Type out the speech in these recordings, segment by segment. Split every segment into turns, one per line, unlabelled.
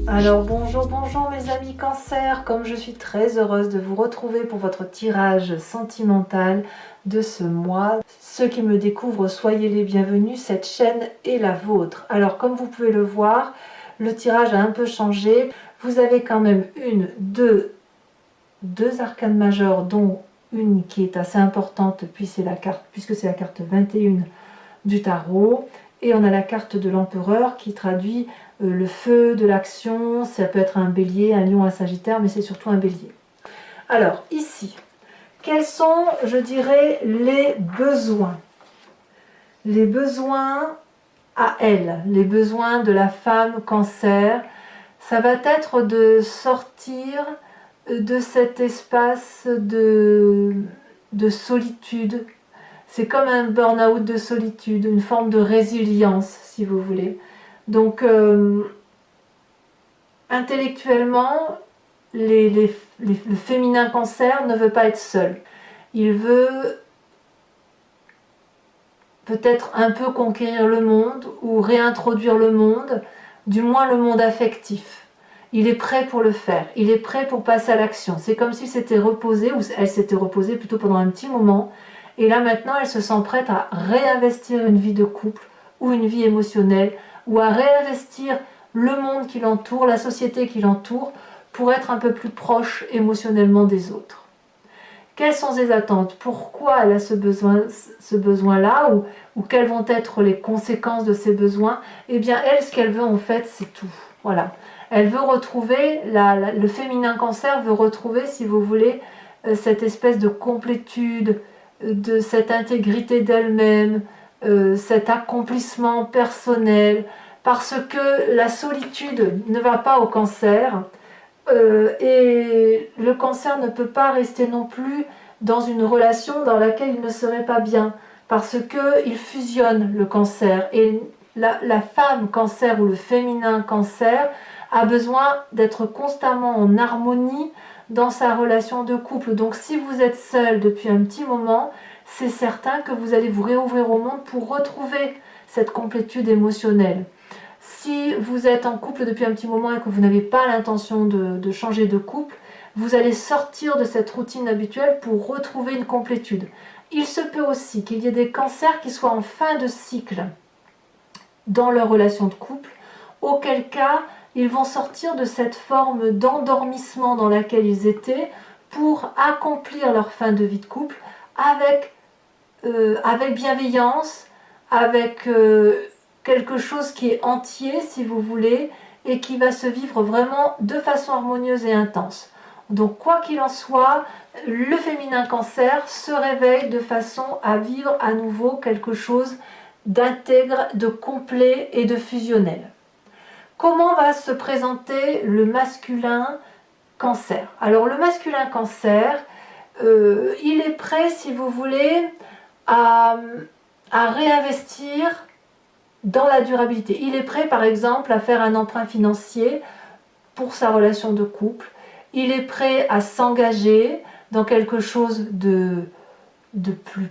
Alors bonjour, bonjour mes amis Cancer, comme je suis très heureuse de vous retrouver pour votre tirage sentimental de ce mois. Ceux qui me découvrent, soyez les bienvenus, cette chaîne est la vôtre. Alors comme vous pouvez le voir, le tirage a un peu changé. Vous avez quand même deux arcanes majeures, dont une qui est assez importante puisque c'est la carte 21 du tarot. Et on a la carte de l'empereur qui traduit le feu de l'action. Ça peut être un bélier, un lion, un sagittaire, mais c'est surtout un bélier. Alors ici, quels sont, je dirais, les besoins? Les besoins à elle, les besoins de la femme cancer, ça va être de sortir de cet espace de solitude. C'est comme un burn-out de solitude, une forme de résilience, si vous voulez. Donc, intellectuellement, le féminin cancer ne veut pas être seul. Il veut peut-être un peu conquérir le monde ou réintroduire le monde, du moins le monde affectif. Il est prêt pour le faire, il est prêt pour passer à l'action. C'est comme s'il s'était reposé, ou elle s'était reposée plutôt pendant un petit moment, et là maintenant elle se sent prête à réinvestir une vie de couple, ou une vie émotionnelle, ou à réinvestir le monde qui l'entoure, la société qui l'entoure, pour être un peu plus proche émotionnellement des autres. Quelles sont ses attentes? Pourquoi elle a ce besoin-là, ou quelles vont être les conséquences de ces besoins? Eh bien, elle, ce qu'elle veut en fait, c'est tout. Voilà. Elle veut retrouver, le féminin cancer veut retrouver, si vous voulez, cette espèce de complétude, de cette intégrité d'elle-même, cet accomplissement personnel, parce que la solitude ne va pas au cancer. Et le cancer ne peut pas rester non plus dans une relation dans laquelle il ne serait pas bien, parce qu'il fusionne le cancer. Et la femme cancer ou le féminin cancer a besoin d'être constamment en harmonie dans sa relation de couple. Donc si vous êtes seul depuis un petit moment, c'est certain que vous allez vous réouvrir au monde pour retrouver cette complétude émotionnelle. Si vous êtes en couple depuis un petit moment et que vous n'avez pas l'intention de changer de couple, vous allez sortir de cette routine habituelle pour retrouver une complétude. Il se peut aussi qu'il y ait des cancers qui soient en fin de cycle dans leur relation de couple, auquel cas ils vont sortir de cette forme d'endormissement dans laquelle ils étaient pour accomplir leur fin de vie de couple avec bienveillance, avec quelque chose qui est entier, si vous voulez, et qui va se vivre vraiment de façon harmonieuse et intense. Donc quoi qu'il en soit, le féminin cancer se réveille de façon à vivre à nouveau quelque chose d'intègre, de complet et de fusionnel. Comment va se présenter le masculin cancer? Alors le masculin cancer, il est prêt, si vous voulez, à réinvestir dans la durabilité. Il est prêt, par exemple, à faire un emprunt financier pour sa relation de couple. Il est prêt à s'engager dans quelque chose de plus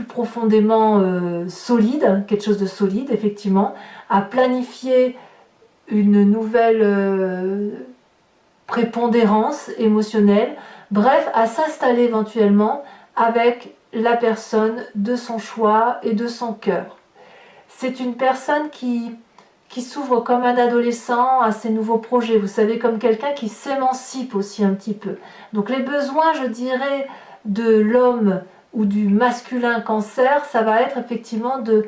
profondément solide, quelque chose de solide, effectivement, à planifier une nouvelle prépondérance émotionnelle, bref, à s'installer éventuellement avec la personne de son choix et de son cœur. C'est une personne qui s'ouvre comme un adolescent à ses nouveaux projets, vous savez, comme quelqu'un qui s'émancipe aussi un petit peu. Donc les besoins, je dirais, de l'homme ou du masculin cancer, ça va être effectivement de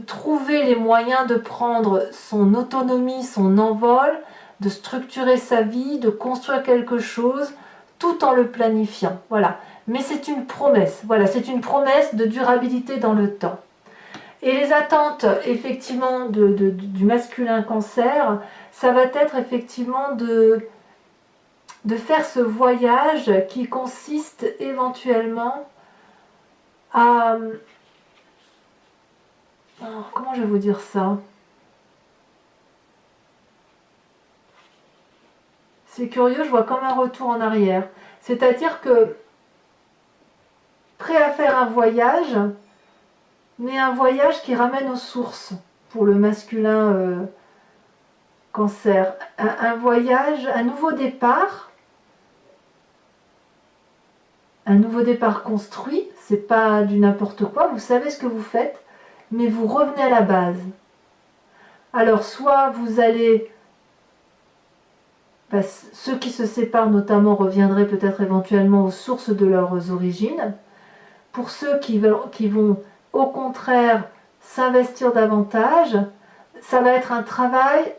trouver les moyens de prendre son autonomie, son envol, de structurer sa vie, de construire quelque chose, tout en le planifiant. Voilà. Mais c'est une promesse. Voilà, c'est une promesse de durabilité dans le temps. Et les attentes, effectivement, du masculin cancer, ça va être effectivement de faire ce voyage qui consiste éventuellement à... comment je vais vous dire ça? C'est curieux, je vois comme un retour en arrière. C'est-à-dire que prêt à faire un voyage, mais un voyage qui ramène aux sources pour le masculin Cancer, un voyage, un nouveau départ construit, c'est pas du n'importe quoi, vous savez ce que vous faites, mais vous revenez à la base. Alors soit vous allez, ceux qui se séparent notamment reviendraient peut-être éventuellement aux sources de leurs origines. Pour ceux qui vont au contraire s'investir davantage, ça va être un travail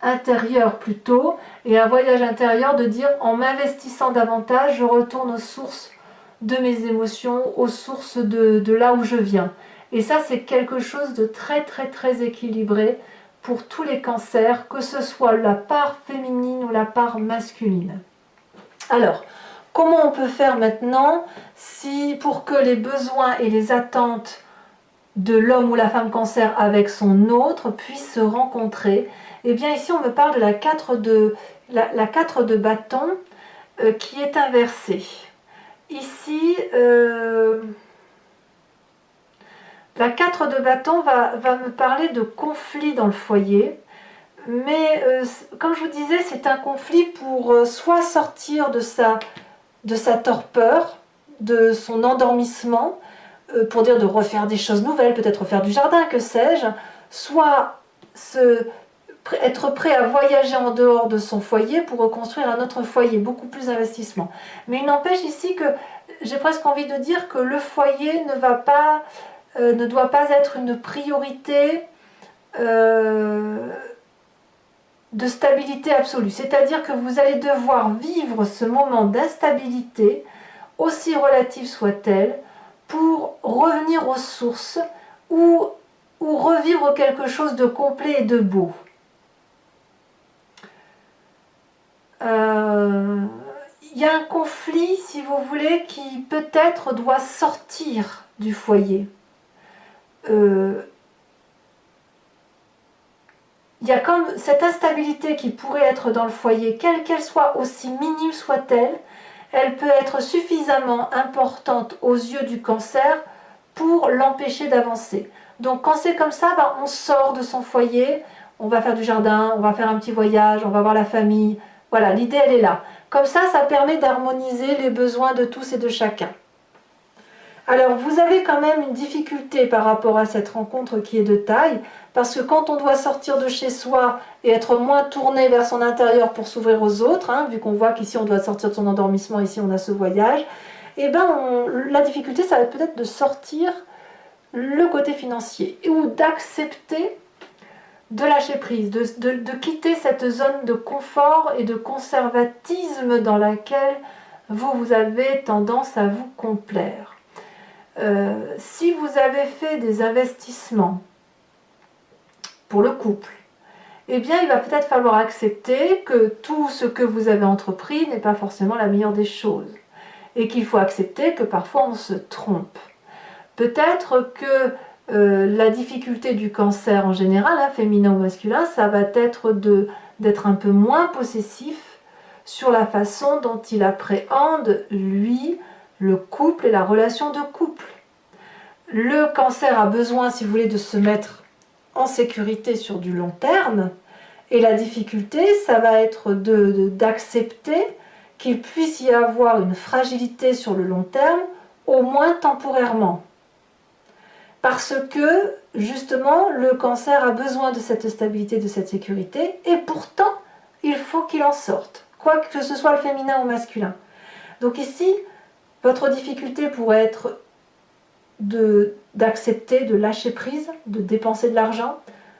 intérieur plutôt, et un voyage intérieur de dire en m'investissant davantage, je retourne aux sources de mes émotions, aux sources de là où je viens. Et ça, c'est quelque chose de très très très équilibré pour tous les cancers, que ce soit la part féminine ou la part masculine. Alors, comment on peut faire maintenant pour que les besoins et les attentes de l'homme ou la femme cancer avec son autre puissent se rencontrer? Eh bien ici on me parle de la 4 de bâton qui est inversée. Ici, la 4 de bâton va me parler de conflit dans le foyer. Mais comme je vous disais, c'est un conflit pour soit sortir de sa torpeur, de son endormissement, pour dire de refaire des choses nouvelles, peut-être refaire du jardin, que sais-je, soit être prêt à voyager en dehors de son foyer pour reconstruire un autre foyer, beaucoup plus d'investissement. Mais il n'empêche ici que j'ai presque envie de dire que le foyer ne doit pas être une priorité de stabilité absolue. C'est-à-dire que vous allez devoir vivre ce moment d'instabilité, aussi relative soit-elle, pour revenir aux sources ou revivre quelque chose de complet et de beau. Il y a un conflit, si vous voulez, qui peut-être doit sortir du foyer. Il y a comme cette instabilité qui pourrait être dans le foyer, quelle qu'elle soit, aussi minime soit-elle, elle peut être suffisamment importante aux yeux du cancer pour l'empêcher d'avancer. Donc quand c'est comme ça, on sort de son foyer, on va faire du jardin, on va faire un petit voyage, on va voir la famille. Voilà, l'idée elle est là. Comme ça permet d'harmoniser les besoins de tous et de chacun. Alors vous avez quand même une difficulté par rapport à cette rencontre qui est de taille, parce que quand on doit sortir de chez soi et être moins tourné vers son intérieur pour s'ouvrir aux autres, vu qu'on voit qu'ici on doit sortir de son endormissement, ici on a ce voyage, et la difficulté ça va peut-être de sortir le côté financier ou d'accepter de lâcher prise, de quitter cette zone de confort et de conservatisme dans laquelle vous avez tendance à vous complaire. Si vous avez fait des investissements pour le couple, eh bien il va peut-être falloir accepter que tout ce que vous avez entrepris n'est pas forcément la meilleure des choses et qu'il faut accepter que parfois on se trompe. Peut-être que la difficulté du cancer en général, féminin ou masculin, ça va être d'être un peu moins possessif sur la façon dont il appréhende, lui, le couple et la relation de couple. Le cancer a besoin, si vous voulez, de se mettre en sécurité sur du long terme, et la difficulté, ça va être d'accepter qu'il puisse y avoir une fragilité sur le long terme, au moins temporairement. Parce que, justement, le cancer a besoin de cette stabilité, de cette sécurité, et pourtant, il faut qu'il en sorte, quoi que ce soit le féminin ou masculin. Donc ici, votre difficulté pourrait être d'accepter, de lâcher prise, de dépenser de l'argent,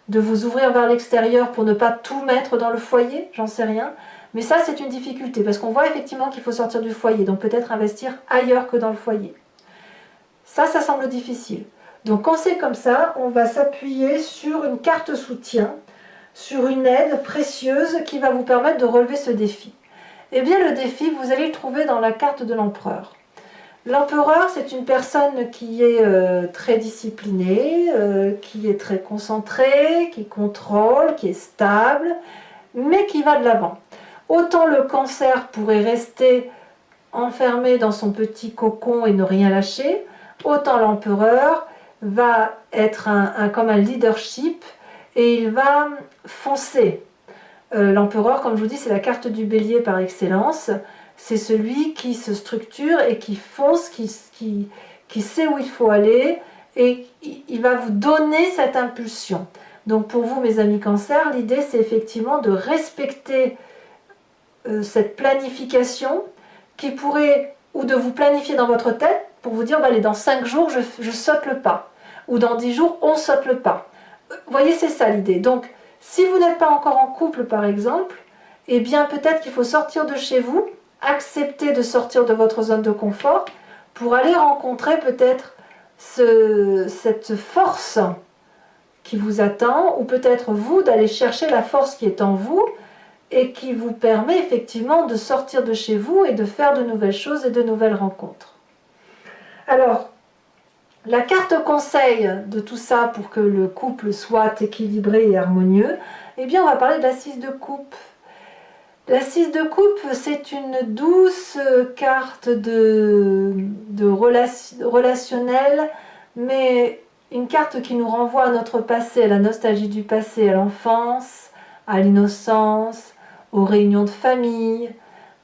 de vous ouvrir vers l'extérieur pour ne pas tout mettre dans le foyer, j'en sais rien. Mais ça, c'est une difficulté, parce qu'on voit effectivement qu'il faut sortir du foyer, donc peut-être investir ailleurs que dans le foyer. Ça semble difficile. Donc quand c'est comme ça, on va s'appuyer sur une carte soutien, sur une aide précieuse qui va vous permettre de relever ce défi. Eh bien le défi, vous allez le trouver dans la carte de l'empereur. L'empereur, c'est une personne qui est très disciplinée, qui est très concentrée, qui contrôle, qui est stable, mais qui va de l'avant. Autant le cancer pourrait rester enfermé dans son petit cocon et ne rien lâcher, autant l'empereur va être comme un leadership et il va foncer. L'empereur, comme je vous dis, c'est la carte du bélier par excellence. C'est celui qui se structure et qui fonce, qui sait où il faut aller, et il va vous donner cette impulsion. Donc pour vous, mes amis cancer, l'idée c'est effectivement de respecter cette planification qui pourrait, ou de vous planifier dans votre tête pour vous dire, bah, allez, dans 5 jours, je saute le pas, ou dans 10 jours, on saute le pas. Vous voyez, c'est ça l'idée. Donc, si vous n'êtes pas encore en couple, par exemple, eh bien, peut-être qu'il faut sortir de chez vous, accepter de sortir de votre zone de confort pour aller rencontrer peut-être cette force qui vous attend, ou peut-être vous d'aller chercher la force qui est en vous et qui vous permet effectivement de sortir de chez vous et de faire de nouvelles choses et de nouvelles rencontres. Alors, la carte conseil de tout ça pour que le couple soit équilibré et harmonieux, eh bien on va parler de la 6 de coupe. La 6 de coupe, c'est une douce carte de relationnel, mais une carte qui nous renvoie à notre passé, à la nostalgie du passé, à l'enfance, à l'innocence, aux réunions de famille,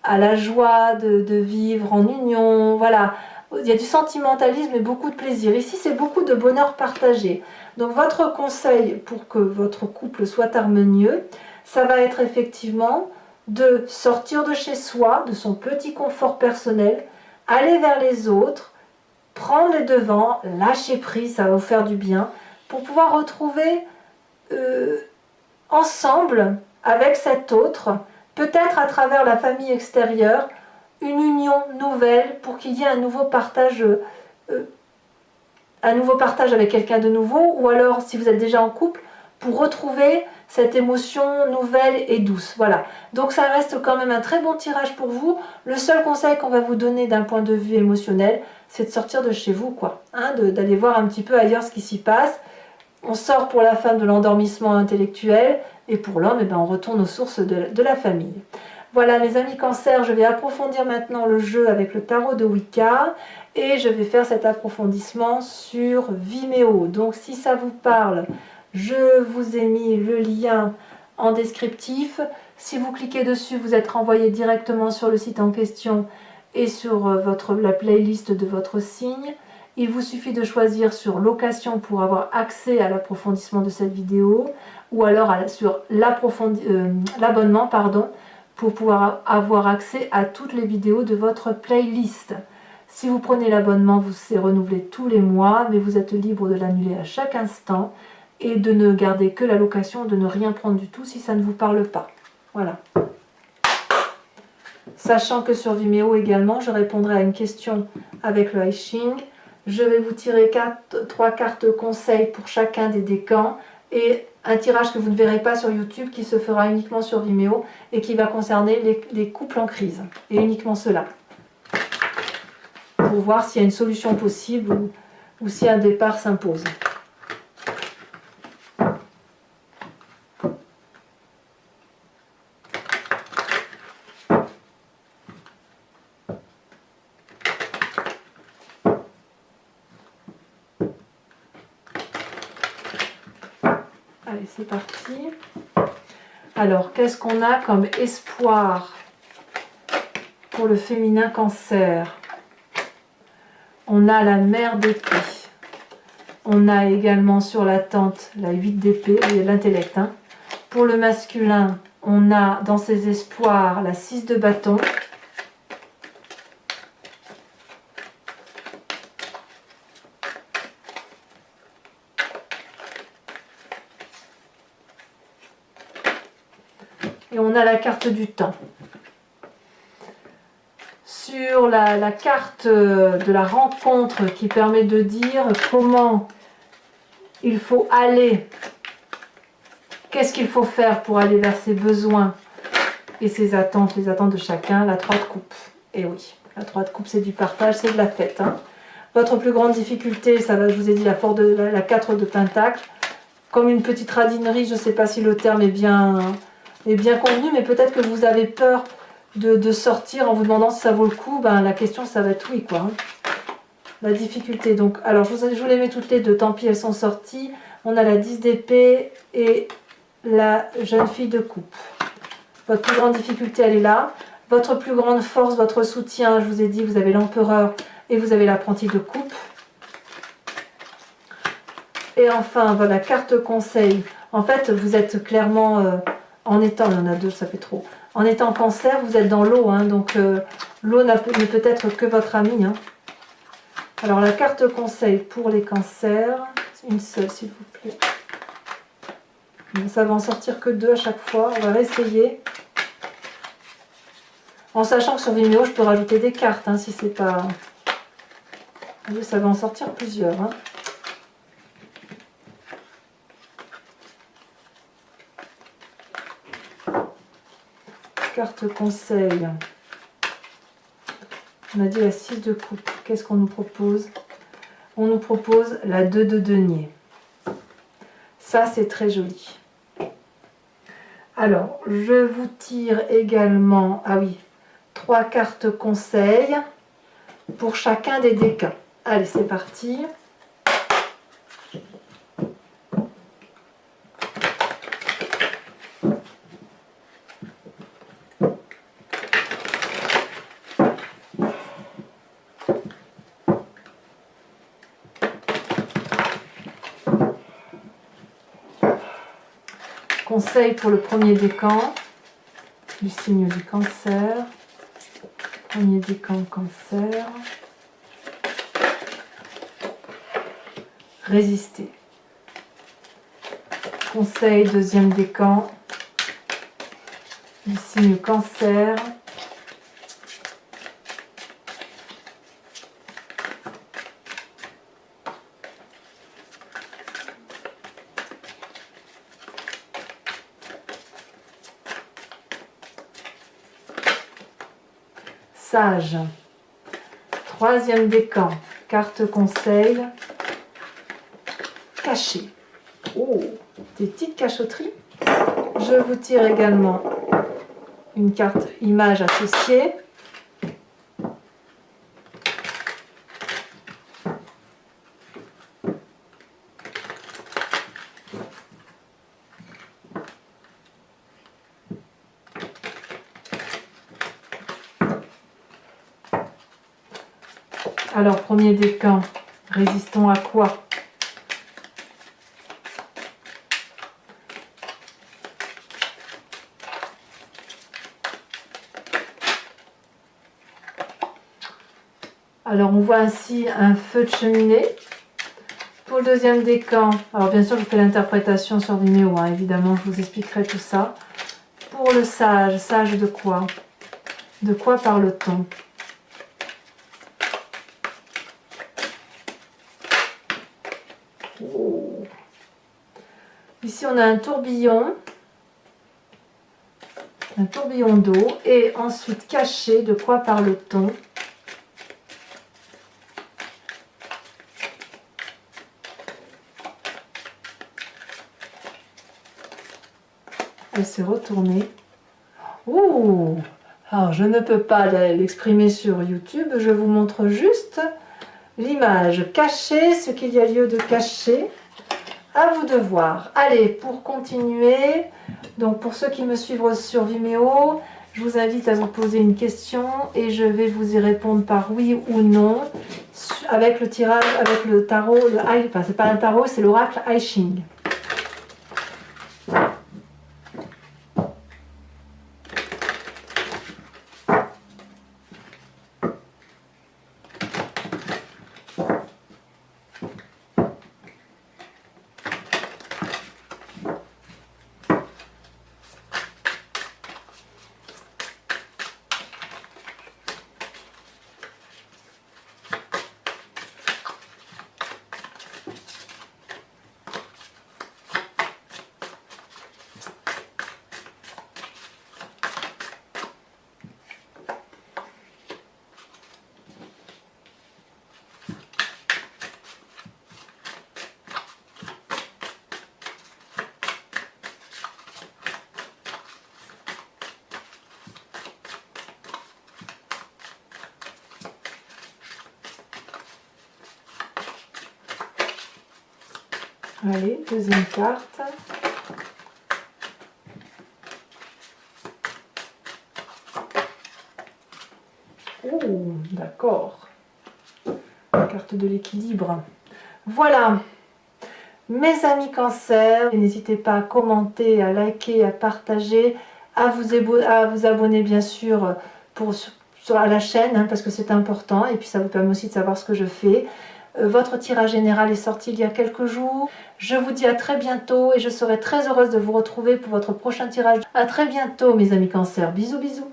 à la joie de vivre en union, voilà. Il y a du sentimentalisme et beaucoup de plaisir. Ici, c'est beaucoup de bonheur partagé. Donc, votre conseil pour que votre couple soit harmonieux, ça va être effectivement de sortir de chez soi, de son petit confort personnel, aller vers les autres, prendre les devants, lâcher prise, ça va vous faire du bien, pour pouvoir retrouver ensemble, avec cet autre, peut-être à travers la famille extérieure, une union nouvelle pour qu'il y ait un nouveau partage avec quelqu'un de nouveau, ou alors si vous êtes déjà en couple, pour retrouver cette émotion nouvelle et douce. Voilà. Donc ça reste quand même un très bon tirage pour vous. Le seul conseil qu'on va vous donner d'un point de vue émotionnel, c'est de sortir de chez vous, quoi. Hein, d'aller voir un petit peu ailleurs ce qui s'y passe. On sort pour la femme de l'endormissement intellectuel, et pour l'homme, eh ben, on retourne aux sources de la famille. Voilà, mes amis cancer, je vais approfondir maintenant le jeu avec le tarot de Wicca, et je vais faire cet approfondissement sur Vimeo. Donc si ça vous parle, je vous ai mis le lien en descriptif. Si vous cliquez dessus, vous êtes renvoyé directement sur le site en question et sur la playlist de votre signe. Il vous suffit de choisir sur location pour avoir accès à l'approfondissement de cette vidéo, ou alors sur l'abonnement, pour pouvoir avoir accès à toutes les vidéos de votre playlist. Si vous prenez l'abonnement, c'est renouvelé tous les mois, mais vous êtes libre de l'annuler à chaque instant et de ne garder que la location, de ne rien prendre du tout si ça ne vous parle pas. Voilà. Sachant que sur Vimeo également, je répondrai à une question avec le I Ching. Je vais vous tirer 3 cartes conseils pour chacun des décans et un tirage que vous ne verrez pas sur YouTube qui se fera uniquement sur Vimeo et qui va concerner les couples en crise. Et uniquement cela. Pour voir s'il y a une solution possible ou si un départ s'impose. Allez, c'est parti. Alors, qu'est-ce qu'on a comme espoir pour le féminin cancer? On a la mère d'épée. On a également sur la tente la 8 d'épée, l'intellect. Hein. Pour le masculin, on a dans ses espoirs la 6 de bâton. Et on a la carte du temps. Sur la carte de la rencontre qui permet de dire comment il faut aller, qu'est-ce qu'il faut faire pour aller vers ses besoins et ses attentes, les attentes de chacun, la 3 de coupe. Et oui, la 3 de coupe, c'est du partage, c'est de la fête. Hein. Votre plus grande difficulté, ça va, je vous ai dit, la 4 de pentacle. Comme une petite radinerie, je ne sais pas si le terme est bien convenu, mais peut-être que vous avez peur de sortir en vous demandant si ça vaut le coup. Ben, la question, ça va être oui, quoi. Hein. La difficulté. Donc, alors, je vous les mets toutes les deux. Tant pis, elles sont sorties. On a la 10 d'épée et la jeune fille de coupe. Votre plus grande difficulté, elle est là. Votre plus grande force, votre soutien, je vous ai dit, vous avez l'empereur et vous avez l'apprenti de coupe. Et enfin, voilà, carte conseil. En fait, vous êtes clairement, en étant, il y en a deux, ça fait trop. En étant cancer, vous êtes dans l'eau, hein, donc l'eau ne peut être que votre ami. Hein. Alors, la carte conseil pour les cancers, une seule, s'il vous plaît. Ça va en sortir que 2 à chaque fois. On va réessayer. En sachant que sur Vimeo, je peux rajouter des cartes, hein, si c'est pas... Ça va en sortir plusieurs. Hein. Carte conseil. On a dit la 6 de coupe. Qu'est-ce qu'on nous propose? On nous propose la 2 de denier. Ça, c'est très joli. Alors, je vous tire également, ah oui, 3 cartes conseil pour chacun des décans. Allez, c'est parti. Conseil pour le premier décan du signe du cancer. Premier décan cancer. Résister. Conseil deuxième décan du signe cancer. Sage. Troisième décan, carte conseil. Caché. Oh, des petites cachotteries. Je vous tire également une carte image associée. Alors, premier décan, résistons à quoi? Alors, on voit ainsi un feu de cheminée. Pour le deuxième décan, alors bien sûr, je fais l'interprétation sur Vimeo, hein, évidemment, je vous expliquerai tout ça. Pour le sage, sage de quoi? De quoi parle-t-on? Ici, on a un tourbillon d'eau. Et ensuite, caché, de quoi parle-t-on? Elle s'est retournée. Ouh! Alors, je ne peux pas l'exprimer sur YouTube. Je vous montre juste l'image. Cacher ce qu'il y a lieu de cacher. À vous de voir. Allez, pour continuer, donc pour ceux qui me suivent sur Vimeo, je vous invite à vous poser une question et je vais vous y répondre par oui ou non avec le tirage, avec le tarot, enfin c'est pas un tarot, c'est l'oracle I Ching. Allez, deuxième carte. Oh, d'accord. La carte de l'équilibre. Voilà. Mes amis Cancer, n'hésitez pas à commenter, à liker, à partager, à vous abonner bien sûr à la chaîne, hein, parce que c'est important, et puis ça vous permet aussi de savoir ce que je fais. Votre tirage général est sorti il y a quelques jours. Je vous dis à très bientôt et je serai très heureuse de vous retrouver pour votre prochain tirage. À très bientôt mes amis Cancer. Bisous bisous.